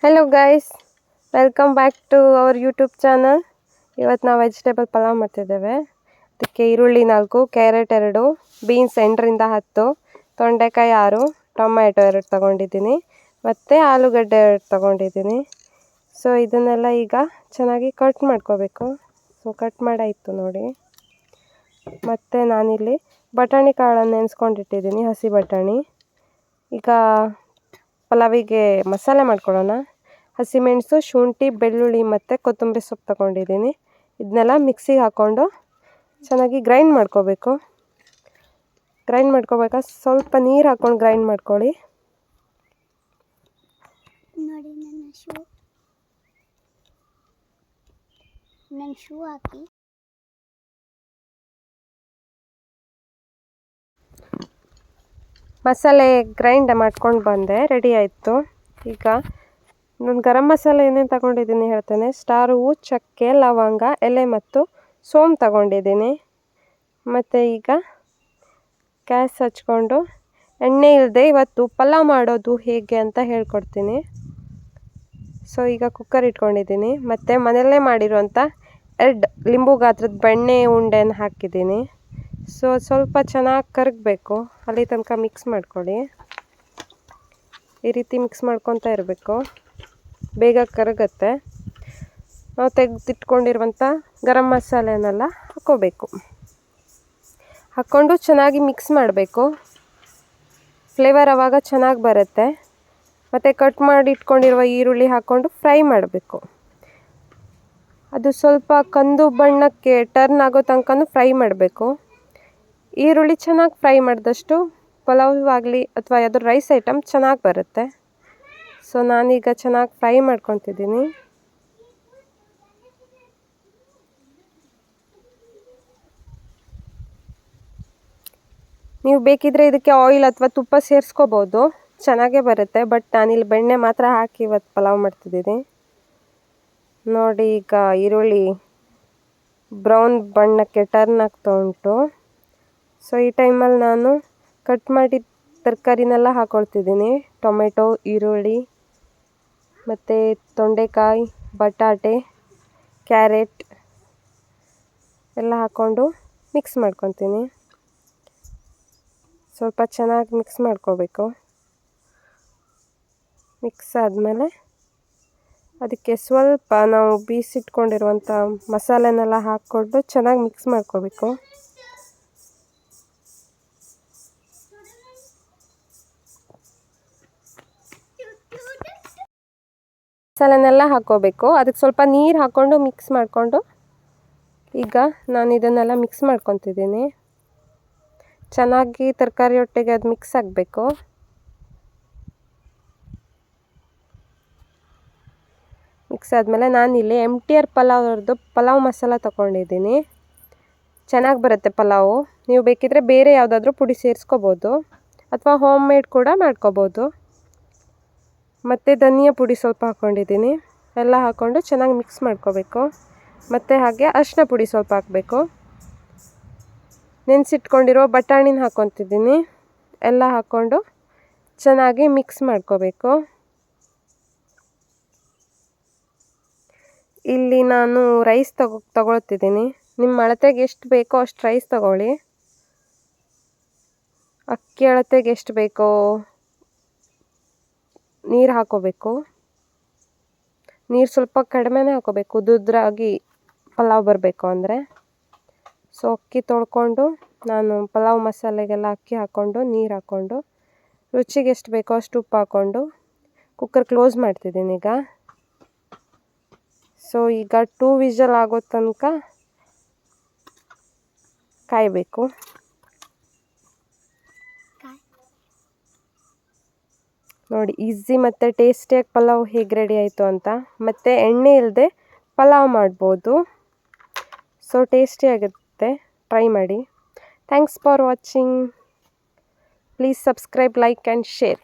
Hello guys, welcome back to our YouTube channel. ಇವತ್ತು ನಾವು vegetable pulao ಮಾಡ್ತಿದ್ದೇವೆ. ಅದಕ್ಕೆ ಈರುಳ್ಳಿ 4, ಕ್ಯಾರೆಟ್ 2, ಬೀನ್ಸ್ 8ರಿಂದ 10, ತೊಂಡೆಕಾಯಿ 6, ಟೊಮ್ಯಾಟೊ 2 ತಗೊಂಡಿದ್ದೀನಿ ಮತ್ತು ಆಲೂಗಡ್ಡೆ 2 ತಗೊಂಡಿದ್ದೀನಿ. ಸೊ ಇದನ್ನೆಲ್ಲ ಈಗ ಚೆನ್ನಾಗಿ ಕಟ್ ಮಾಡ್ಕೋಬೇಕು. ಸೊ ಕಟ್ ಮಾಡಾಯಿತು ನೋಡಿ. ಮತ್ತು ನಾನಿಲ್ಲಿ ಬಟಾಣಿ ಕಾಳನ್ನು ನೆನೆಸ್ಕೊಂಡಿಟ್ಟಿದ್ದೀನಿ, ಹಸಿ ಬಟಾಣಿ. ಈಗ ಪಲಾವಿಗೆ ಮಸಾಲೆ ಮಾಡ್ಕೊಳ್ಳೋಣ. ಹಸಿಮೆಣಸು, ಶುಂಠಿ, ಬೆಳ್ಳುಳ್ಳಿ ಮತ್ತು ಕೊತ್ತಂಬರಿ ಸೊಪ್ಪು ತಗೊಂಡಿದ್ದೀನಿ. ಇದನ್ನೆಲ್ಲ ಮಿಕ್ಸಿಗೆ ಹಾಕ್ಕೊಂಡು ಚೆನ್ನಾಗಿ ಗ್ರೈಂಡ್ ಮಾಡ್ಕೋಬೇಕು. ಸ್ವಲ್ಪ ನೀರು ಹಾಕ್ಕೊಂಡು ಗ್ರೈಂಡ್ ಮಾಡ್ಕೊಳ್ಳಿ. ನೋಡಿ ನನ್ನ ಶೂ ಹಾಕಿ ಮಸಾಲೆ ಗ್ರೈಂಡ್ ಮಾಡ್ಕೊಂಡು ಬಂದೆ, ರೆಡಿ ಆಯಿತು. ಈಗ ನಾನು ಗರಂ ಮಸಾಲೆ ಏನೇನು ತಗೊಂಡಿದ್ದೀನಿ ಹೇಳ್ತೇನೆ. ಸ್ಟಾರ್ ಹೂವು, ಚಕ್ಕೆ, ಲವಂಗ, ಎಲೆ ಮತ್ತು ಸೋಂಪು ತಗೊಂಡಿದ್ದೀನಿ. ಮತ್ತು ಈಗ ಗ್ಯಾಸ್ ಹಚ್ಕೊಂಡು ಎಣ್ಣೆ ಇಲ್ಲದೆ ಇವತ್ತು ಪಲಾವ್ ಮಾಡೋದು ಹೇಗೆ ಅಂತ ಹೇಳ್ಕೊಡ್ತೀನಿ. ಸೊ ಈಗ ಕುಕ್ಕರ್ ಇಟ್ಕೊಂಡಿದ್ದೀನಿ ಮತ್ತು ಮನೆಯಲ್ಲೇ ಮಾಡಿರುವಂಥ 2 ಲಿಂಬು ಗಾತ್ರದ ಬೆಣ್ಣೆ ಉಂಡೆನ ಹಾಕಿದ್ದೀನಿ. ಸೊ ಸ್ವಲ್ಪ ಚೆನ್ನಾಗಿ ಕರಗಬೇಕು, ಅಲ್ಲಿ ತನಕ ಮಿಕ್ಸ್ ಮಾಡ್ಕೊಳ್ಳಿ. ಈ ರೀತಿ ಮಿಕ್ಸ್ ಮಾಡ್ಕೊತಾ ಇರಬೇಕು, ಬೇಗ ಕರಗತ್ತೆ. ನಾವು ತೆಗೆದಿಟ್ಕೊಂಡಿರುವಂಥ ಗರಂ ಮಸಾಲೆನೆಲ್ಲ ಹಾಕ್ಕೋಬೇಕು. ಹಾಕ್ಕೊಂಡು ಚೆನ್ನಾಗಿ ಮಿಕ್ಸ್ ಮಾಡಬೇಕು. ಫ್ಲೇವರ್ ಆವಾಗ ಚೆನ್ನಾಗಿ ಬರುತ್ತೆ. ಮತ್ತು ಕಟ್ ಮಾಡಿ ಇಟ್ಕೊಂಡಿರುವ ಈರುಳ್ಳಿ ಹಾಕ್ಕೊಂಡು ಫ್ರೈ ಮಾಡಬೇಕು. ಅದು ಸ್ವಲ್ಪ ಕಂದು ಬಣ್ಣಕ್ಕೆ ಟರ್ನ್ ಆಗೋ ತನಕನೂ ಫ್ರೈ ಮಾಡಬೇಕು. ಈರುಳ್ಳಿ ಚೆನ್ನಾಗಿ ಫ್ರೈ ಮಾಡಿದಷ್ಟು ಪಲಾವ್ ಆಗಲಿ ಅಥವಾ ಯಾವುದೋ ರೈಸ್ ಐಟಮ್ ಚೆನ್ನಾಗಿ ಬರುತ್ತೆ. ಸೊ ನಾನೀಗ ಚೆನ್ನಾಗಿ ಫ್ರೈ ಮಾಡ್ಕೊತಿದ್ದೀನಿ. ನೀವು ಬೇಕಿದ್ದರೆ ಇದಕ್ಕೆ ಆಯಿಲ್ ಅಥವಾ ತುಪ್ಪ ಸೇರಿಸ್ಕೋಬೋದು, ಚೆನ್ನಾಗೇ ಬರುತ್ತೆ. ಬಟ್ ನಾನಿಲ್ಲಿ ಬೆಣ್ಣೆ ಮಾತ್ರ ಹಾಕಿ ಇವತ್ತು ಪಲಾವ್ ಮಾಡ್ತಿದ್ದೀನಿ. ನೋಡಿ ಈಗ ಈರುಳ್ಳಿ ಬ್ರೌನ್ ಬಣ್ಣಕ್ಕೆ ಟರ್ನ್ ಆಗ್ತಾ ಉಂಟು. ಸೊ ಈ ಟೈಮಲ್ಲಿ ನಾನು ಕಟ್ ಮಾಡಿದ ತರಕಾರಿನೆಲ್ಲ ಹಾಕ್ಕೊಳ್ತಿದ್ದೀನಿ. ಟೊಮೆಟೊ, ಈರುಳ್ಳಿ ಮತ್ತು ತೊಂಡೆಕಾಯಿ, ಬಟಾಟೆ, ಕ್ಯಾರೆಟ್ ಎಲ್ಲ ಹಾಕ್ಕೊಂಡು ಮಿಕ್ಸ್ ಮಾಡ್ಕೊತೀನಿ. ಸ್ವಲ್ಪ ಚೆನ್ನಾಗಿ ಮಿಕ್ಸ್ ಮಾಡ್ಕೋಬೇಕು. ಮಿಕ್ಸ್ ಆದಮೇಲೆ ಅದಕ್ಕೆ ಸ್ವಲ್ಪ ನಾವು ಬೀಸಿಟ್ಕೊಂಡಿರುವಂಥ ಮಸಾಲೆನೆಲ್ಲ ಹಾಕ್ಕೊಂಡು ಚೆನ್ನಾಗಿ ಮಿಕ್ಸ್ ಮಾಡ್ಕೋಬೇಕು. ಮಸಾಲೆನೆಲ್ಲ ಹಾಕ್ಕೋಬೇಕು. ಅದಕ್ಕೆ ಸ್ವಲ್ಪ ನೀರು ಹಾಕ್ಕೊಂಡು ಮಿಕ್ಸ್ ಮಾಡಿಕೊಂಡು ಈಗ ನಾನು ಇದನ್ನೆಲ್ಲ ಮಿಕ್ಸ್ ಮಾಡ್ಕೊತಿದ್ದೀನಿ. ಚೆನ್ನಾಗಿ ತರಕಾರಿ ಒಟ್ಟಿಗೆ ಅದು ಮಿಕ್ಸ್ ಆಗಬೇಕು. ಮಿಕ್ಸ್ ಆದಮೇಲೆ ನಾನಿಲ್ಲಿ MTR ಪಲಾವ್ರದ್ದು ಪಲಾವ್ ಮಸಾಲ ತೊಗೊಂಡಿದ್ದೀನಿ. ಚೆನ್ನಾಗಿ ಬರುತ್ತೆ ಪಲಾವು. ನೀವು ಬೇಕಿದ್ದರೆ ಬೇರೆ ಯಾವುದಾದ್ರೂ ಪುಡಿ ಸೇರಿಸ್ಕೋಬೋದು ಅಥವಾ ಹೋಮ್ ಮೇಡ್ ಕೂಡ ಮಾಡ್ಕೋಬೋದು. ಮತ್ತು ಧನಿಯಾ ಪುಡಿ ಸ್ವಲ್ಪ ಹಾಕ್ಕೊಂಡಿದ್ದೀನಿ. ಎಲ್ಲ ಹಾಕ್ಕೊಂಡು ಚೆನ್ನಾಗಿ ಮಿಕ್ಸ್ ಮಾಡ್ಕೋಬೇಕು. ಮತ್ತು ಹಾಗೆ ಅರಿಶಿನ ಪುಡಿ ಸ್ವಲ್ಪ ಹಾಕಬೇಕು. ನೆನೆಸಿಟ್ಕೊಂಡಿರೋ ಬಟಾಣಿನ ಹಾಕ್ಕೊತಿದ್ದೀನಿ. ಎಲ್ಲ ಹಾಕ್ಕೊಂಡು ಚೆನ್ನಾಗಿ ಮಿಕ್ಸ್ ಮಾಡ್ಕೋಬೇಕು. ಇಲ್ಲಿ ನಾನು ರೈಸ್ ತಗೊಳ್ತಿದ್ದೀನಿ. ನಿಮ್ಮ ಅಳತೆಗೆ ಎಷ್ಟು ಬೇಕೋ ಅಷ್ಟು ರೈಸ್ ತಗೊಳ್ಳಿ. ಅಕ್ಕಿ ಅಳತೆಗೆ ಎಷ್ಟು ಬೇಕೋ ನೀರು ಹಾಕ್ಕೋಬೇಕು. ನೀರು ಸ್ವಲ್ಪ ಕಡಿಮೆನೇ ಹಾಕ್ಕೋಬೇಕು, ಉದುದ್ರಾಗಿ ಪಲಾವ್ ಬರಬೇಕು ಅಂದರೆ. ಸೊ ಅಕ್ಕಿ ತೊಳ್ಕೊಂಡು ನಾನು ಪಲಾವ್ ಮಸಾಲೆಗೆಲ್ಲ ಅಕ್ಕಿ ಹಾಕ್ಕೊಂಡು ನೀರು ಹಾಕ್ಕೊಂಡು ರುಚಿಗೆ ಎಷ್ಟು ಬೇಕೋ ಅಷ್ಟು ಉಪ್ಪು ಹಾಕ್ಕೊಂಡು ಕುಕ್ಕರ್ ಕ್ಲೋಸ್ ಮಾಡ್ತಿದ್ದೀನಿ ಈಗ. ಸೊ ಈಗ 2 ವಿಷಲ್ ಆಗೋ ತನಕ ಕಾಯಬೇಕು. ನೋಡಿ ಈಸಿ ಮತ್ತು ಟೇಸ್ಟಿಯಾಗಿ ಪಲಾವ್ ಹೇಗೆ ರೆಡಿ ಆಯಿತು ಅಂತ. ಮತ್ತು ಎಣ್ಣೆ ಇಲ್ಲದೆ ಪಲಾವ್ ಮಾಡ್ಬೋದು. ಸೊ ಟೇಸ್ಟಿಯಾಗುತ್ತೆ, ಟ್ರೈ ಮಾಡಿ. Thanks for watching. Please subscribe, like and share.